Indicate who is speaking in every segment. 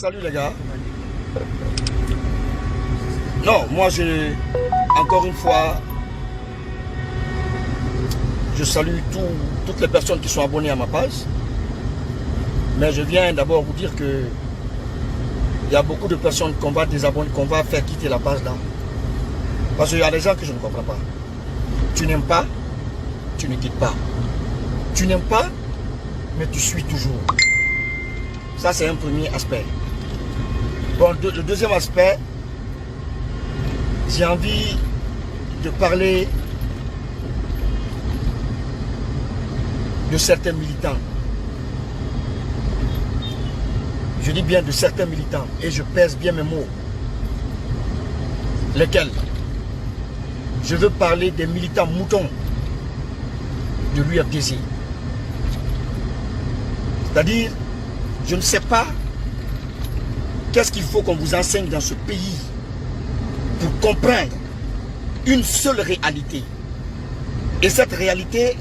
Speaker 1: Salut les gars. Non, moi encore une fois, je salue toutes les personnes qui sont abonnées à ma page. Mais je viens d'abord vous dire que il y a beaucoup de personnes qu'on va désabonner, qu'on va faire quitter la page là. Parce qu'il y a des gens que je ne comprends pas. Tu n'aimes pas, tu ne quittes pas. Tu n'aimes pas, mais tu suis toujours. Ça, c'est un premier aspect. Bon, le deuxième aspect, j'ai envie de parler de certains militants. Je dis bien de certains militants et je pèse bien mes mots. Lesquels? Je veux parler des militants moutons de l'UFDG. C'est-à-dire, je ne sais pas qu'est-ce qu'il faut qu'on vous enseigne dans ce pays pour comprendre une seule réalité. Et cette réalité,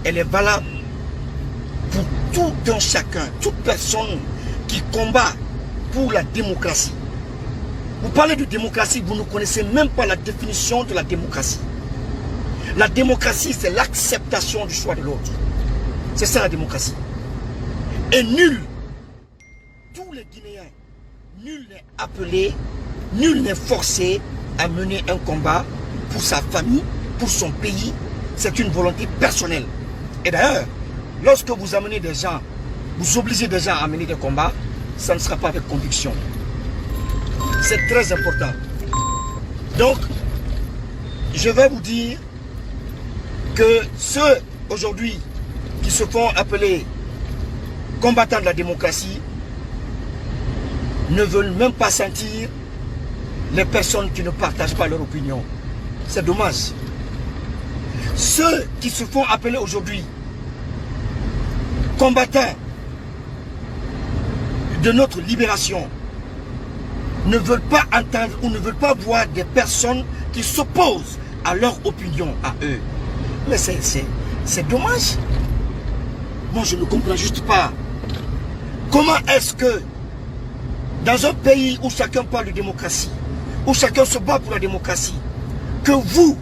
Speaker 1: elle est valable pour tout un chacun, toute personne qui combat pour la démocratie. Vous parlez de démocratie, vous ne connaissez même pas la définition de la démocratie. La démocratie, c'est l'acceptation du choix de l'autre. C'est ça la démocratie. Et nul, tous les Guinéens, nul n'est appelé, nul n'est forcé à mener un combat pour sa famille, pour son pays. C'est une volonté personnelle. Et d'ailleurs, lorsque vous amenez des gens, vous obligez des gens à mener des combats, ça ne sera pas avec conviction. C'est très important. Donc, je vais vous dire que ceux aujourd'hui qui se font appeler combattants de la démocratie ne veulent même pas sentir les personnes qui ne partagent pas leur opinion. C'est dommage. Ceux qui se font appeler aujourd'hui combattants de notre libération ne veulent pas entendre ou ne veulent pas voir des personnes qui s'opposent à leur opinion, à eux. Mais c'est dommage. Moi, je ne comprends juste pas. Comment est-ce que, dans un pays où chacun parle de démocratie, où chacun se bat pour la démocratie, que vous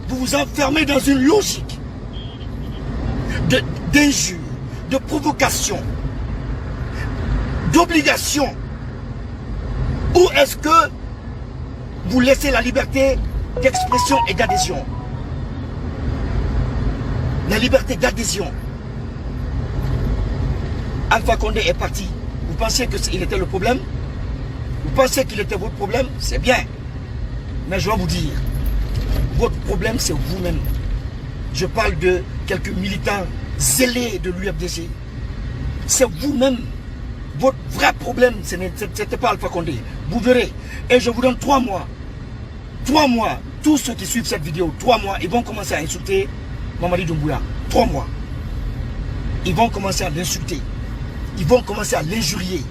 Speaker 1: vous enfermez dans une logique d'injure, de provocation, d'obligation? Ou est-ce que vous laissez la liberté d'expression et d'adhésion? La liberté d'adhésion. Alpha Condé est parti. Vous pensez qu'il était le problème? Vous pensez qu'il était votre problème? C'est bien. Mais je vais vous dire, votre problème c'est vous-même. Je parle de quelques militants zélés de l'UFDG. C'est vous-même. Votre vrai problème, ce n'était pas Alpha Condé. Vous verrez. Et je vous donne 3 mois. 3 mois. Tous ceux qui suivent cette vidéo, 3 mois, ils vont commencer à insulter Mamadi Doumbouya. 3 mois. Ils vont commencer à l'insulter. Ils vont commencer à l'injurier.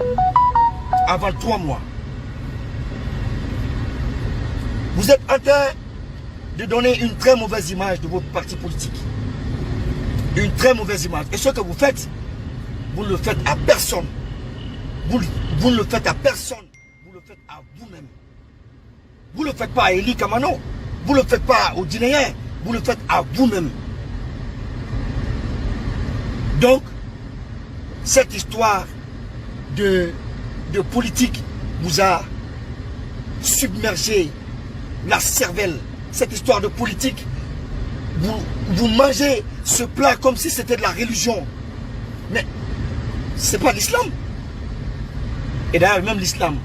Speaker 1: Avant 3 mois. Vous êtes en train de donner une très mauvaise image de votre parti politique. Une très mauvaise image. Et ce que vous faites, vous ne le faites à personne. Vous ne le faites à personne. Vous le faites à vous-même. Vous ne le faites pas à Eli Kamano. Vous ne le faites pas aux Guinéens. Vous le faites à vous-même. Donc, cette histoire de politique vous a submergé la cervelle. Cette histoire de politique, vous mangez ce plat comme si c'était de la religion. Mais ce n'est pas l'islam. Et d'ailleurs, même l'islam,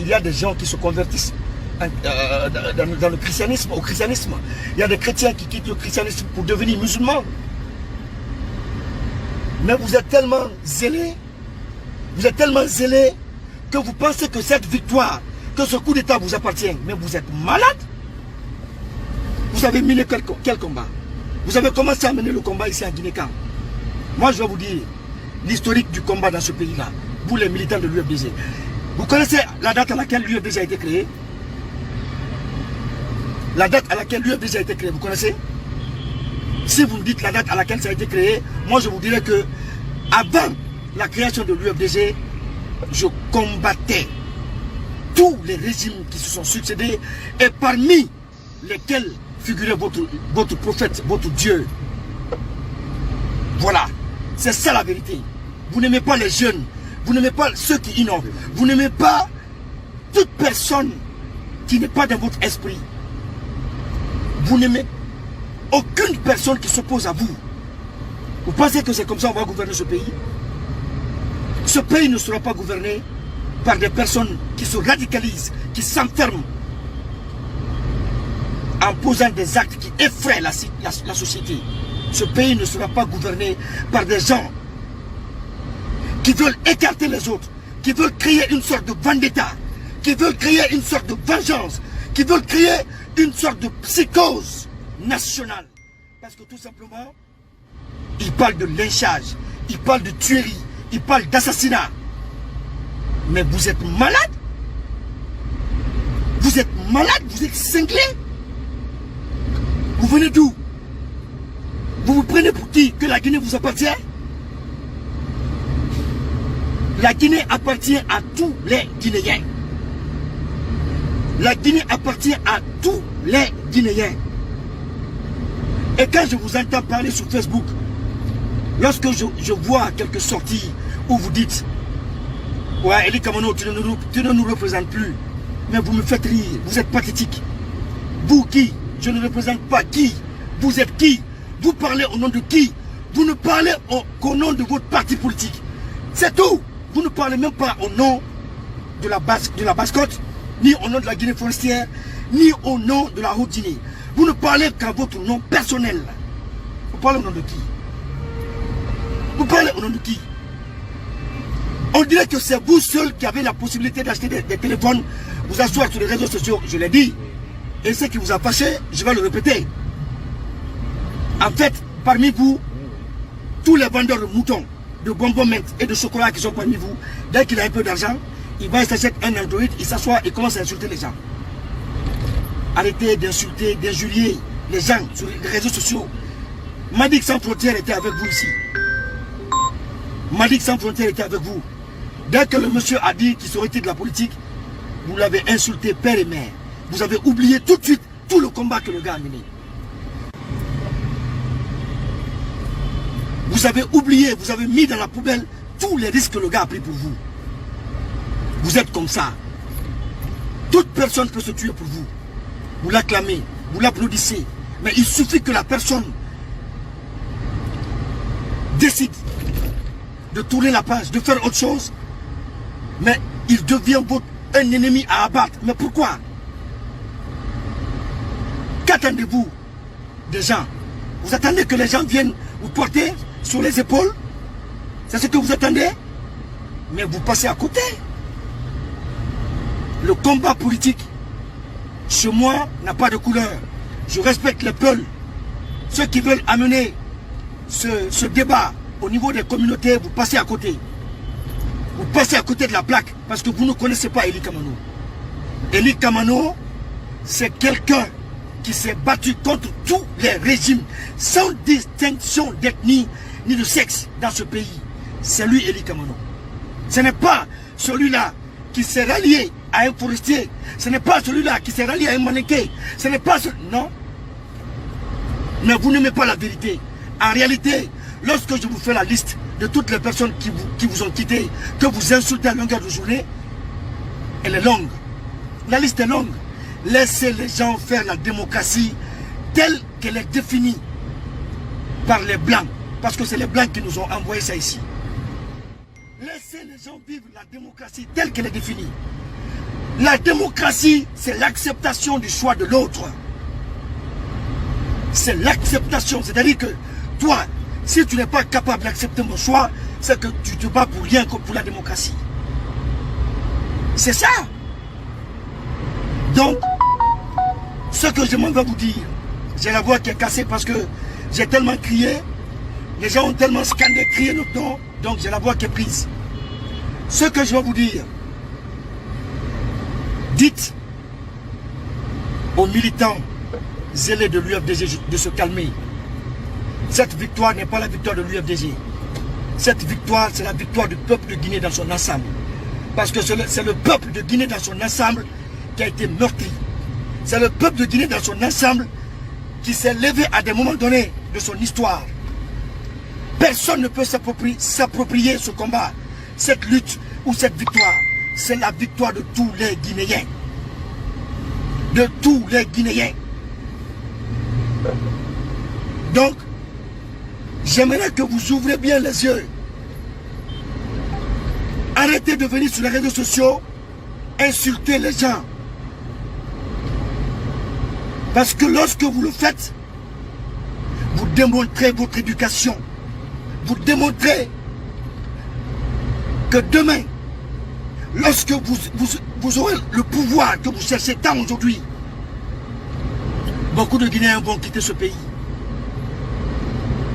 Speaker 1: il y a des gens qui se convertissent dans le christianisme, au christianisme. Il y a des chrétiens qui quittent le christianisme pour devenir musulmans. Mais vous êtes tellement zélés, que vous pensez que cette victoire, que ce coup d'État vous appartient. Mais vous êtes malade. Vous avez mené quel combat? Vous avez commencé à mener le combat ici à Guinée-Camp. Moi, je vais vous dire l'historique du combat dans ce pays-là. Vous les militants de l'UFDG. Vous connaissez la date à laquelle l'UFDG a été créé? La date à laquelle l'UFDG a été créé, vous connaissez? Si vous me dites la date à laquelle ça a été créé, moi je vous dirais que avant la création de l'UFDG, je combattais tous les régimes qui se sont succédés et parmi lesquels figurait votre prophète, votre Dieu. Voilà, c'est ça la vérité. Vous n'aimez pas les jeunes, vous n'aimez pas ceux qui innovent, vous n'aimez pas toute personne qui n'est pas dans votre esprit. Vous n'aimez aucune personne qui s'oppose à vous. Vous pensez que c'est comme ça qu'on va gouverner ce pays? Ce pays ne sera pas gouverné par des personnes qui se radicalisent, qui s'enferment en posant des actes qui effraient la société. Ce pays ne sera pas gouverné par des gens qui veulent écarter les autres, qui veulent créer une sorte de vendetta, qui veulent créer une sorte de vengeance, qui veulent créer une sorte de psychose nationale. Parce que tout simplement, ils parlent de lynchage, ils parlent de tuerie, ils parlent d'assassinat. Mais vous êtes malade? Vous êtes malade? Vous êtes cinglé? Vous venez d'où? Vous vous prenez pour qui? Que la Guinée vous appartient? La Guinée appartient à tous les Guinéens. La Guinée appartient à tous les Guinéens. Et quand je vous entends parler sur Facebook, lorsque je vois quelques sorties où vous dites « Ouais, Eli Kamano, tu ne nous représentes plus. » Mais vous me faites rire, vous êtes pathétique. Vous qui? Je ne représente pas qui? Vous êtes qui? Vous parlez au nom de qui? Vous ne parlez qu'au nom de votre parti politique. C'est tout. Vous ne parlez même pas au nom de la Basse-Côte, ni au nom de la Guinée forestière, ni au nom de la Haute-Guinée. Vous ne parlez qu'à votre nom personnel. Vous parlez au nom de qui? Vous parlez au nom de qui? On dirait que c'est vous seul qui avez la possibilité d'acheter des téléphones, vous asseoir sur les réseaux sociaux, je l'ai dit. Et ce qui vous a fâché, je vais le répéter. En fait, parmi vous, tous les vendeurs de moutons, de bonbons mint et de chocolat qui sont parmi vous, dès qu'il a un peu d'argent, il va s'acheter un Android, il s'assoit et commence à insulter les gens. Arrêtez d'insulter, d'injurier les gens sur les réseaux sociaux. Madic Sans Frontières était avec vous ici. Madic Sans Frontières était avec vous. Dès que le monsieur a dit qu'il serait de la politique, vous l'avez insulté père et mère. Vous avez oublié tout de suite tout le combat que le gars a mené. Vous avez oublié, vous avez mis dans la poubelle tous les risques que le gars a pris pour vous. Vous êtes comme ça. Toute personne peut se tuer pour vous. Vous l'acclamez, vous l'applaudissez. Mais il suffit que la personne décide de tourner la page, de faire autre chose. Mais il devient un ennemi à abattre. Mais pourquoi? Qu'attendez-vous des gens? Vous attendez que les gens viennent vous porter sur les épaules? C'est ce que vous attendez? Mais vous passez à côté. Le combat politique, chez moi, n'a pas de couleur. Je respecte les peuples. Ceux qui veulent amener ce débat au niveau des communautés, vous passez à côté. Vous passez à côté de la plaque parce que vous ne connaissez pas Eli Kamano. Eli Kamano, c'est quelqu'un qui s'est battu contre tous les régimes, sans distinction d'ethnie ni de sexe dans ce pays. C'est lui, Eli Kamano. Ce n'est pas celui-là qui s'est rallié à un forestier. Ce n'est pas celui-là qui s'est rallié à un mannequin. Ce n'est pas ce... Non. Mais vous n'aimez pas la vérité. En réalité, lorsque je vous fais la liste de toutes les personnes qui vous ont quitté, que vous insultez à longueur de journée, elle est longue. La liste est longue. Laissez les gens faire la démocratie telle qu'elle est définie par les Blancs. Parce que c'est les Blancs qui nous ont envoyé ça ici. Laissez les gens vivre la démocratie telle qu'elle est définie. La démocratie, c'est l'acceptation du choix de l'autre. C'est l'acceptation. C'est-à-dire que toi, si tu n'es pas capable d'accepter mon choix, c'est que tu te bats pour rien que pour la démocratie. C'est ça. Donc, ce que je m'en vais vous dire, j'ai la voix qui est cassée parce que j'ai tellement crié, les gens ont tellement scandé, crié notre nom, donc j'ai la voix qui est prise. Ce que je vais vous dire, dites aux militants zélés de l'UFDG de se calmer. Cette victoire n'est pas la victoire de l'UFDG. Cette victoire, c'est la victoire du peuple de Guinée dans son ensemble. Parce que c'est le peuple de Guinée dans son ensemble qui a été meurtri. C'est le peuple de Guinée dans son ensemble qui s'est levé à des moments donnés de son histoire. Personne ne peut s'approprier ce combat, cette lutte ou cette victoire. C'est la victoire de tous les Guinéens. De tous les Guinéens. Donc, j'aimerais que vous ouvrez bien les yeux. Arrêtez de venir sur les réseaux sociaux insulter les gens. Parce que lorsque vous le faites, vous démontrez votre éducation. Vous démontrez que demain, lorsque vous aurez le pouvoir que vous cherchez tant aujourd'hui, beaucoup de Guinéens vont quitter ce pays.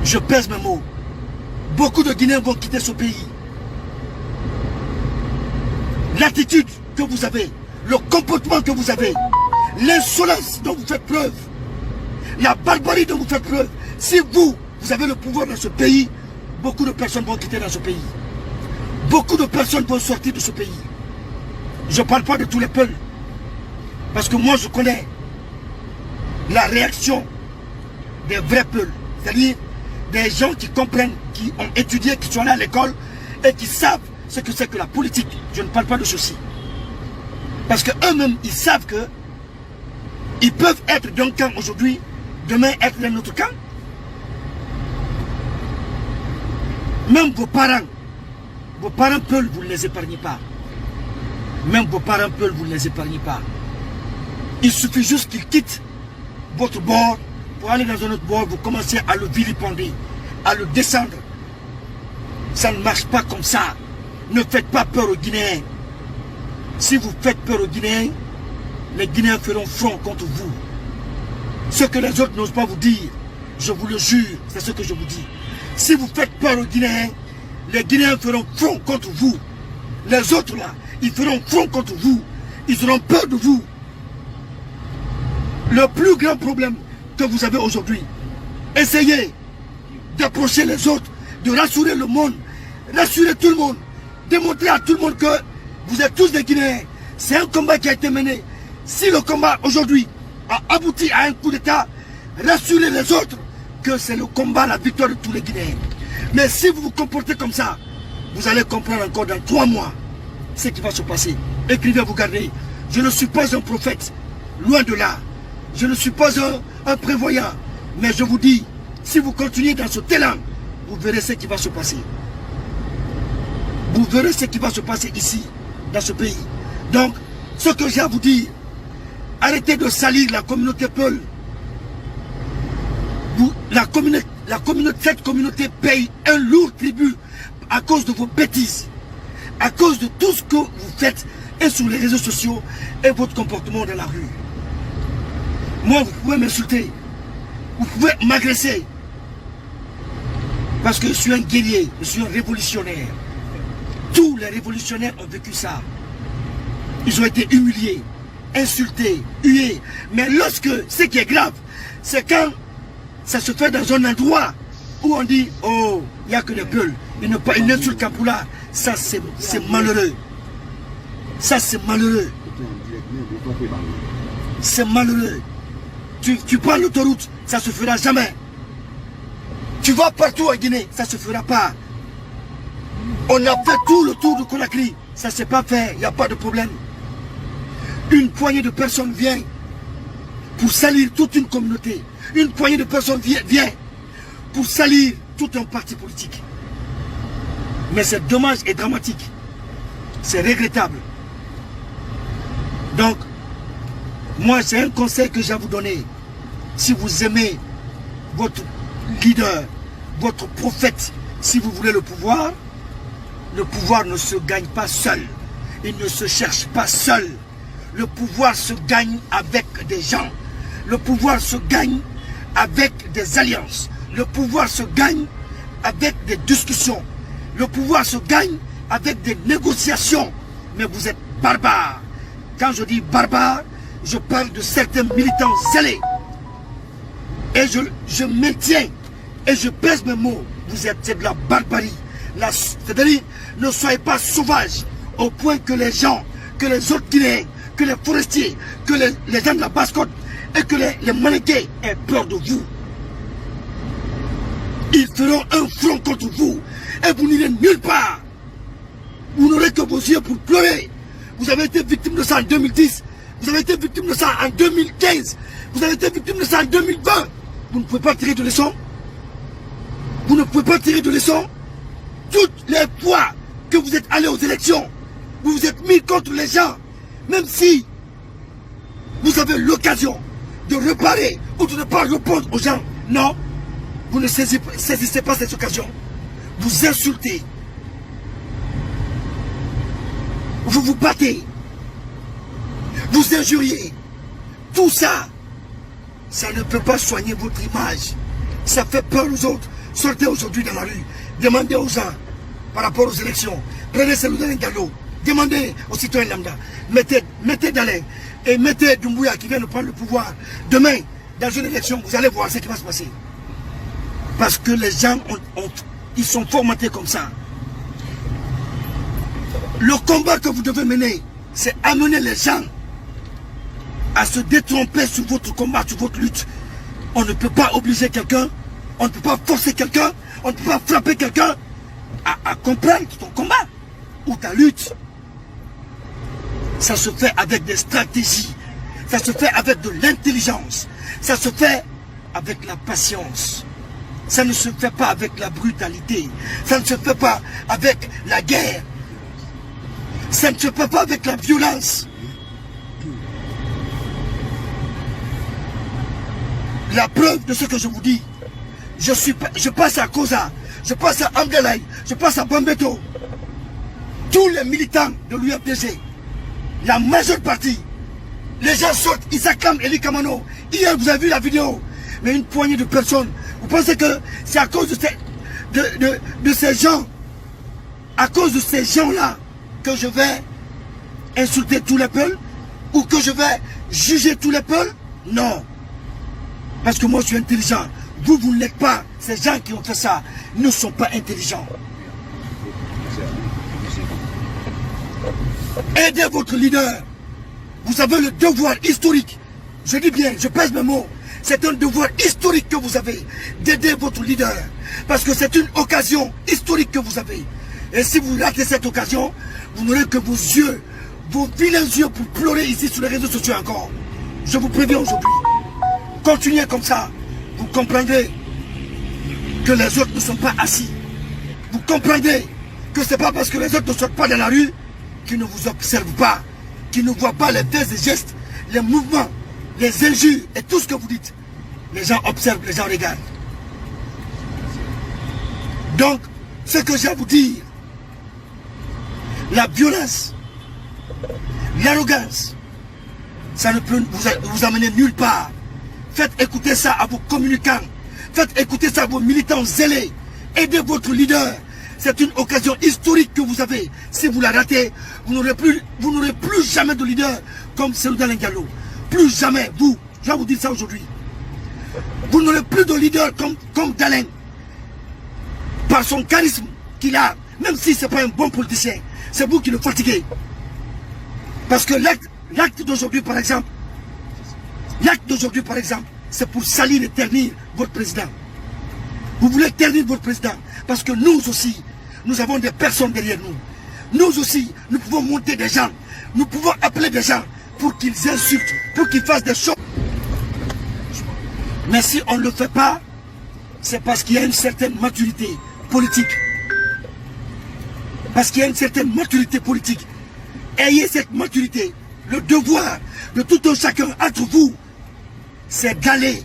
Speaker 1: Je pèse mes mots. Beaucoup de Guinéens vont quitter ce pays. L'attitude que vous avez, le comportement que vous avez, l'insolence dont vous faites preuve, la barbarie dont vous faites preuve, si vous avez le pouvoir dans ce pays, beaucoup de personnes vont quitter dans ce pays. Beaucoup de personnes vont sortir de ce pays. Je ne parle pas de tous les peuples. Parce que moi je connais la réaction des vrais peuples. C'est-à-dire des gens qui comprennent, qui ont étudié, qui sont allés à l'école et qui savent ce que c'est que la politique. Je ne parle pas de ceci. Parce qu'eux-mêmes, ils savent que ils peuvent être d'un camp aujourd'hui, demain être d'un autre camp. Même vos parents peulent, vous ne les épargnez pas. Même vos parents peulent, vous ne les épargnez pas. Il suffit juste qu'ils quittent votre bord pour aller dans un autre bord, vous commencez à le vilipender, à le descendre. Ça ne marche pas comme ça. Ne faites pas peur aux Guinéens. Si vous faites peur aux Guinéens, les Guinéens feront front contre vous. Ce que les autres n'osent pas vous dire, je vous le jure, c'est ce que je vous dis. Si vous faites peur aux Guinéens, les Guinéens feront front contre vous. Les autres là, ils feront front contre vous. Ils auront peur de vous. Le plus grand problème que vous avez aujourd'hui, essayez d'approcher les autres, de rassurer le monde, rassurer tout le monde, démontrer à tout le monde que vous êtes tous des Guinéens. C'est un combat qui a été mené. Si le combat aujourd'hui a abouti à un coup d'État, rassurez les autres que c'est le combat, la victoire de tous les Guinéens. Mais si vous vous comportez comme ça, vous allez comprendre encore dans 3 mois ce qui va se passer. Écrivez, vous gardez. Je ne suis pas un prophète, loin de là. Je ne suis pas un prévoyant. Mais je vous dis, si vous continuez dans ce élan, vous verrez ce qui va se passer. Vous verrez ce qui va se passer ici, dans ce pays. Donc, ce que j'ai à vous dire, arrêtez de salir la communauté Peul. Cette communauté paye un lourd tribut à cause de vos bêtises, à cause de tout ce que vous faites et sur les réseaux sociaux et votre comportement dans la rue. Moi, vous pouvez m'insulter, vous pouvez m'agresser, parce que je suis un guerrier, je suis un révolutionnaire. Tous les révolutionnaires ont vécu ça. Ils ont été humiliés, insultés, hués. Mais lorsque, ce qui est grave, c'est quand ça se fait dans un endroit où on dit, oh, il n'y a que des peuls, ils n'insultent qu'à Poula. Ça, c'est malheureux. Ça, c'est malheureux. C'est malheureux. Tu prends l'autoroute, ça ne se fera jamais. Tu vas partout en Guinée, ça ne se fera pas. On a fait tout le tour de Conakry, ça ne s'est pas fait, il n'y a pas de problème. Une poignée de personnes vient pour salir toute une communauté. Une poignée de personnes vient pour salir tout un parti politique. Mais c'est dommage et dramatique. C'est regrettable. Donc, moi, c'est un conseil que j'ai à vous donner. Si vous aimez votre leader, votre prophète, si vous voulez le pouvoir ne se gagne pas seul. Il ne se cherche pas seul. Le pouvoir se gagne avec des gens. Le pouvoir se gagne avec des alliances. Le pouvoir se gagne avec des discussions. Le pouvoir se gagne avec des négociations. Mais vous êtes barbares. Quand je dis barbares, je parle de certains militants zélés. Et je maintiens et je pèse mes mots. Vous êtes de la barbarie. C'est-à-dire, ne soyez pas sauvages. au point que les gens, que les autres Guinéens, que les forestiers, que les gens de la Basse-Côte et que les Maniquais aient peur de vous. Ils feront un front contre vous et vous n'irez nulle part. Vous n'aurez que vos yeux pour pleurer. Vous avez été victime de ça en 2010, vous avez été victime de ça en 2015, vous avez été victime de ça en 2020. Vous ne pouvez pas tirer de leçons. Vous ne pouvez pas tirer de leçons. Toutes les fois que vous êtes allés aux élections, vous vous êtes mis contre les gens, même si vous avez l'occasion de réparer ou de ne pas répondre aux gens. Non, vous ne saisissez pas cette occasion. Vous insultez. Vous vous battez. Vous injuriez. Tout ça, ça ne peut pas soigner votre image. Ça fait peur aux autres. Sortez aujourd'hui dans la rue. Demandez aux gens par rapport aux élections. Prenez celui d'un galop. Demandez aux citoyens lambda. Mettez Dalin et mettez Doumbouya qui vient de prendre le pouvoir. Demain, dans une élection, vous allez voir ce qui va se passer. Parce que les gens, ils sont formatés comme ça. Le combat que vous devez mener, c'est amener les gens à se détromper sur votre combat, sur votre lutte. On ne peut pas obliger quelqu'un, on ne peut pas forcer quelqu'un, on ne peut pas frapper quelqu'un à comprendre ton combat ou ta lutte. Ça se fait avec des stratégies, ça se fait avec de l'intelligence, ça se fait avec la patience. Ça ne se fait pas avec la brutalité, ça ne se fait pas avec la guerre, ça ne se fait pas avec la violence. La preuve de ce que je vous dis, je passe à Koza, je passe à Amdelaï, je passe à Bambeto. Tous les militants de l'UFDG, la majeure partie, les gens sortent, ils acclament Eli Kamano. Hier, vous avez vu la vidéo, mais une poignée de personnes. Vous pensez que c'est à cause de ces gens, à cause de ces gens-là, que je vais insulter tous les peuples ou que je vais juger tous les peuples? Non. Parce que moi, je suis intelligent. Vous, vous ne l'êtes pas. Ces gens qui ont fait ça ne sont pas intelligents. Aidez votre leader. Vous avez le devoir historique. Je dis bien, je pèse mes mots. C'est un devoir historique que vous avez d'aider votre leader. Parce que c'est une occasion historique que vous avez. Et si vous ratez cette occasion, vous n'aurez que vos yeux, vos vilains yeux pour pleurer ici sur les réseaux sociaux encore. Je vous préviens aujourd'hui. Continuez comme ça. Vous comprendrez que les autres ne sont pas assis. Vous comprendrez que ce n'est pas parce que les autres ne sortent pas dans la rue qu'ils ne vous observent pas, qu'ils ne voient pas les faits et gestes, les mouvements, les injures et tout ce que vous dites. Les gens observent, les gens regardent. Donc, ce que j'ai à vous dire, la violence, l'arrogance, ça ne peut vous amener nulle part. Faites écouter ça à vos communicants. Faites écouter ça à vos militants zélés. Aidez votre leader. C'est une occasion historique que vous avez. Si vous la ratez, vous n'aurez plus jamais de leader comme celui d'Alain Diallo. Plus jamais, vous. Je vais vous dire ça aujourd'hui. Vous n'aurez plus de leader comme Dalin. Par son charisme qu'il a, même si ce n'est pas un bon politicien, c'est vous qui le fatiguez. Parce que l'acte d'aujourd'hui, par exemple, c'est pour salir et ternir votre président. Vous voulez ternir votre président parce que nous aussi, nous avons des personnes derrière nous. Nous aussi, nous pouvons monter des gens. Nous pouvons appeler des gens pour qu'ils insultent, pour qu'ils fassent des choses. Mais si on ne le fait pas, c'est parce qu'il y a une certaine maturité politique. Parce qu'il y a une certaine maturité politique. Ayez cette maturité. Le devoir de tout un chacun entre vous, c'est d'aller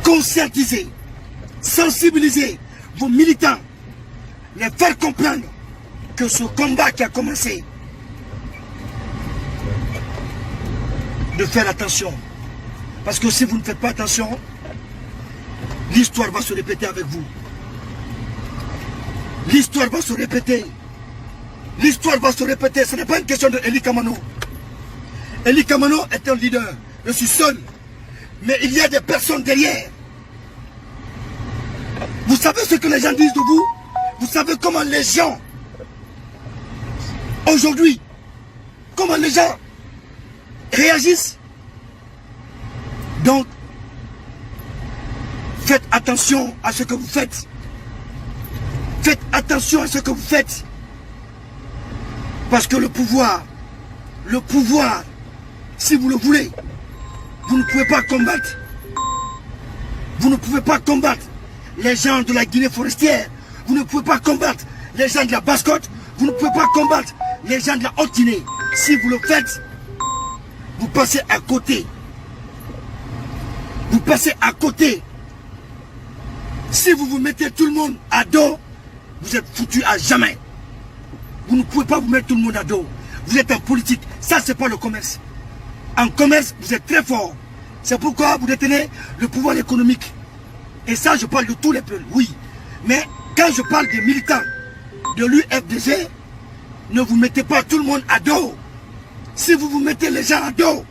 Speaker 1: conscientiser, sensibiliser vos militants, les faire comprendre que ce combat qui a commencé, de faire attention. Parce que si vous ne faites pas attention, l'histoire va se répéter avec vous. L'histoire va se répéter. L'histoire va se répéter. Ce n'est pas une question de Eli Kamano. Eli Kamano est un leader. Je suis seul. Mais il y a des personnes derrière. Vous savez ce que les gens disent de vous? Vous savez comment les gens Aujourd'hui, comment les gens réagissent? Donc, faites attention à ce que vous faites. Faites attention à ce que vous faites. Parce que le pouvoir, si vous le voulez, vous ne pouvez pas combattre. Vous ne pouvez pas combattre les gens de la Guinée forestière. Vous ne pouvez pas combattre les gens de la Basse-Côte. Vous ne pouvez pas combattre les gens de la Haute-Guinée. Si vous le faites, vous passez à côté. Vous passez à côté. Si vous vous mettez tout le monde à dos, vous êtes foutu à jamais. Vous ne pouvez pas vous mettre tout le monde à dos. Vous êtes en politique. Ça, c'est pas le commerce. En commerce, vous êtes très fort. C'est pourquoi vous détenez le pouvoir économique. Et ça, je parle de tous les peuples, oui. Mais quand je parle des militants de l'UFDG, ne vous mettez pas tout le monde à dos. Si vous vous mettez les gens à dos,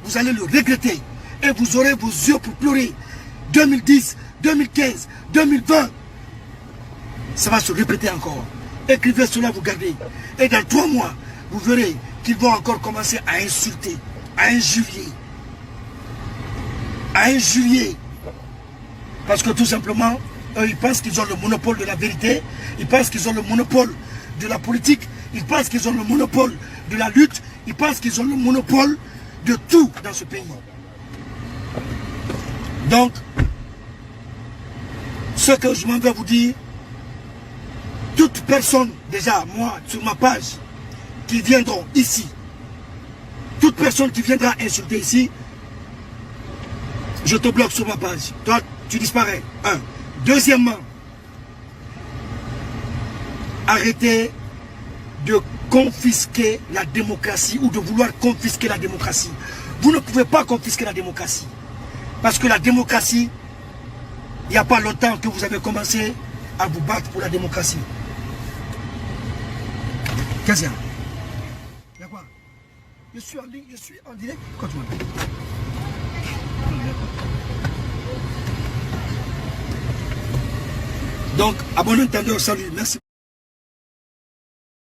Speaker 1: vous allez le regretter. Et vous aurez vos yeux pour pleurer. 2010, 2015, 2020, ça va se répéter encore. Écrivez cela, vous gardez. Et dans 3 mois, vous verrez qu'ils vont encore commencer à insulter, à injurier. À injurier. Parce que tout simplement, eux, ils pensent qu'ils ont le monopole de la vérité. Ils pensent qu'ils ont le monopole de la politique. Ils pensent qu'ils ont le monopole de la lutte. Ils pensent qu'ils ont le monopole de tout dans ce pays. Donc, ce que je m'en vais vous dire, toute personne, déjà, moi, sur ma page, qui viendront ici, toute personne qui viendra insulter ici, je te bloque sur ma page. Toi, tu disparais. 1. Deuxièmement, arrêtez de confisquer la démocratie ou de vouloir confisquer la démocratie. Vous ne pouvez pas confisquer la démocratie. Parce que la démocratie, il n'y a pas longtemps que vous avez commencé à vous battre pour la démocratie. Qu'est-ce qu'il y a? Il y a quoi? Je suis en ligne, je suis en direct. Quand tu m'appelles. Donc, à bon entendeur, salut, merci.